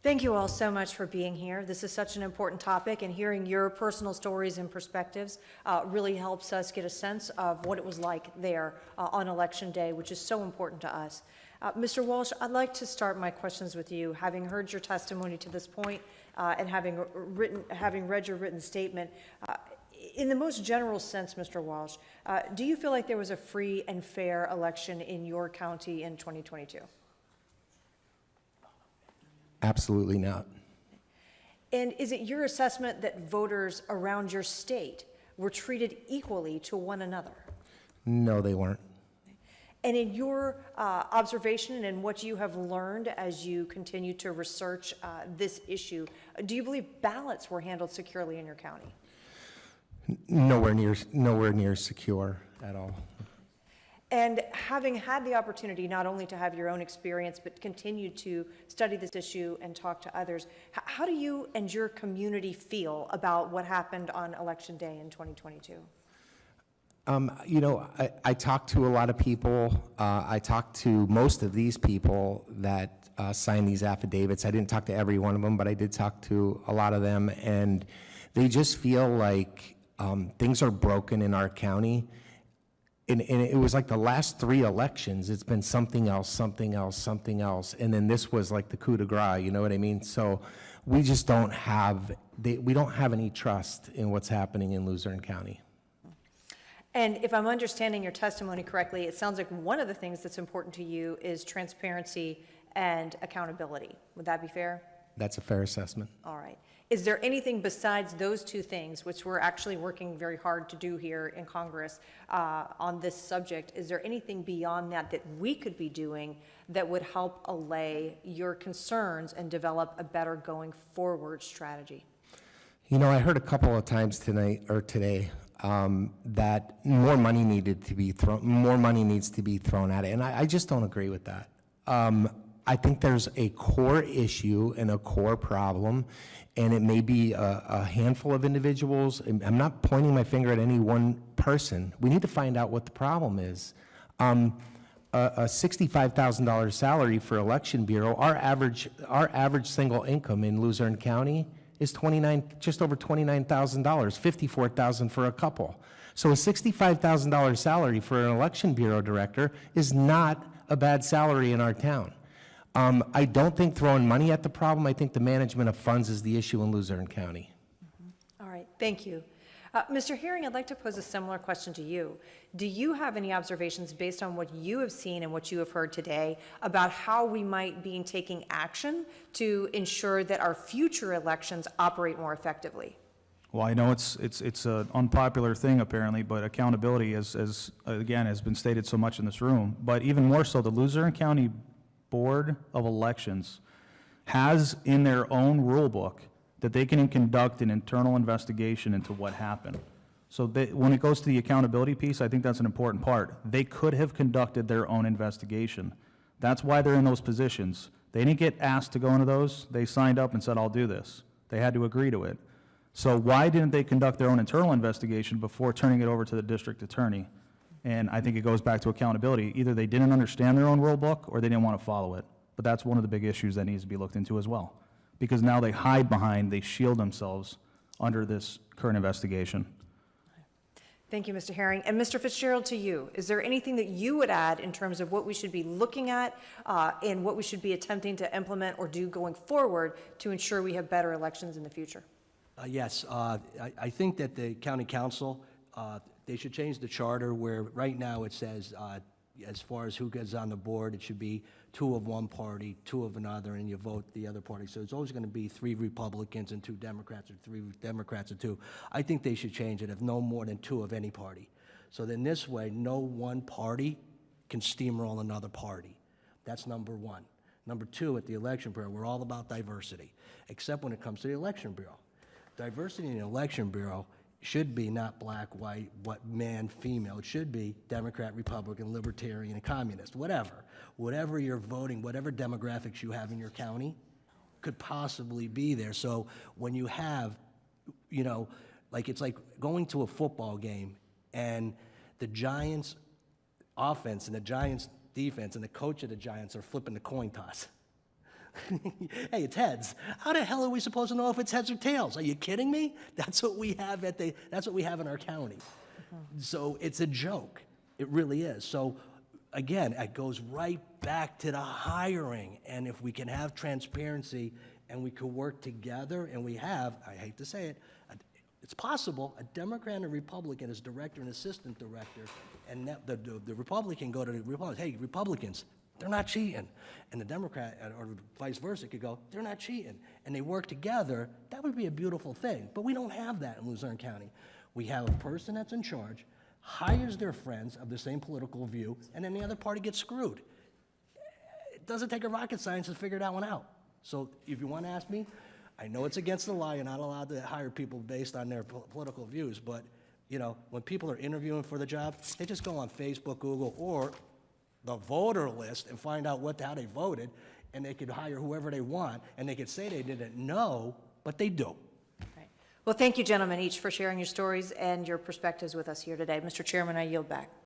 Thank you all so much for being here. This is such an important topic, and hearing your personal stories and perspectives really helps us get a sense of what it was like there on Election Day, which is so important to us. Mr. Walsh, I'd like to start my questions with you. Having heard your testimony to this point and having read your written statement, in the most general sense, Mr. Walsh, do you feel like there was a free and fair election in your county in 2022? Absolutely not. And is it your assessment that voters around your state were treated equally to one another? No, they weren't. And in your observation and what you have learned as you continue to research this issue, do you believe ballots were handled securely in your county? Nowhere near secure at all. And having had the opportunity not only to have your own experience, but continue to study this issue and talk to others, how do you and your community feel about what happened on Election Day in 2022? You know, I talked to a lot of people. I talked to most of these people that signed these affidavits. I didn't talk to every one of them, but I did talk to a lot of them, and they just feel like things are broken in our county. And it was like the last 3 elections, it's been something else, something else, something else. And then this was like the coup de grace, you know what I mean? So we just don't have, we don't have any trust in what's happening in Luzerne County. And if I'm understanding your testimony correctly, it sounds like one of the things that's important to you is transparency and accountability. Would that be fair? That's a fair assessment. All right. Is there anything besides those 2 things, which we're actually working very hard to do here in Congress on this subject, is there anything beyond that that we could be doing that would help allay your concerns and develop a better going forward strategy? You know, I heard a couple of times tonight or today that more money needs to be thrown at it, and I just don't agree with that. I think there's a core issue and a core problem, and it may be a handful of individuals. I'm not pointing my finger at any one person. We need to find out what the problem is. A $65,000 salary for election bureau, our average single income in Luzerne County is just over $29,000, $54,000 for a couple. So a $65,000 salary for an election bureau director is not a bad salary in our town. I don't think throwing money at the problem. I think the management of funds is the issue in Luzerne County. All right, thank you. Mr. Herring, I'd like to pose a similar question to you. Do you have any observations based on what you have seen and what you have heard today about how we might be taking action to ensure that our future elections operate more effectively? Well, I know it's an unpopular thing apparently, but accountability, as again has been stated so much in this room, but even more so, the Luzerne County Board of Elections has in their own rule book that they can conduct an internal investigation into what happened. So when it goes to the accountability piece, I think that's an important part. They could have conducted their own investigation. That's why they're in those positions. They didn't get asked to go into those. They signed up and said, I'll do this. They had to agree to it. So why didn't they conduct their own internal investigation before turning it over to the district attorney? And I think it goes back to accountability. Either they didn't understand their own rule book or they didn't want to follow it. But that's one of the big issues that needs to be looked into as well. Because now they hide behind, they shield themselves under this current investigation. Thank you, Mr. Herring. And Mr. Fitzgerald, to you, is there anything that you would add in terms of what we should be looking at and what we should be attempting to implement or do going forward to ensure we have better elections in the future? Yes, I think that the county council, they should change the charter where right now it says as far as who gets on the board, it should be 2 of one party, 2 of another, and you vote the other party. So it's always going to be 3 Republicans and 2 Democrats, or 3 Democrats and 2. I think they should change it if no more than 2 of any party. So then this way, no one party can steamroll another party. That's number 1. Number 2, at the Election Bureau, we're all about diversity, except when it comes to the Election Bureau. Diversity in the Election Bureau should be not black, white, man, female. It should be Democrat, Republican, Libertarian, and Communist, whatever. Whatever you're voting, whatever demographics you have in your county could possibly be there. So when you have, you know, like it's like going to a football game and the Giants offense and the Giants defense and the coach of the Giants are flipping the coin toss. Hey, it's heads. How the hell are we supposed to know if it's heads or tails? Are you kidding me? That's what we have that's what we have in our county. So it's a joke. It really is. So again, it goes right back to the hiring. And if we can have transparency and we can work together, and we have, I hate to say it, it's possible, a Democrat and a Republican as director and assistant director, and the Republican go to the Republicans, hey, Republicans, they're not cheating. And the Democrat, or vice versa, could go, they're not cheating. And they work together. That would be a beautiful thing. But we don't have that in Luzerne County. We have a person that's in charge, hires their friends of the same political view, and then the other party gets screwed. It doesn't take a rocket science to figure that one out. So if you want to ask me, I know it's against the law. You're not allowed to hire people based on their political views. But, you know, when people are interviewing for the job, they just go on Facebook, Google, or the voter list and find out how they voted, and they could hire whoever they want, and they could say they didn't know, but they do. Right. Well, thank you, gentlemen, each for sharing your stories and your perspectives with us here today. Mr. Chairman, I yield back.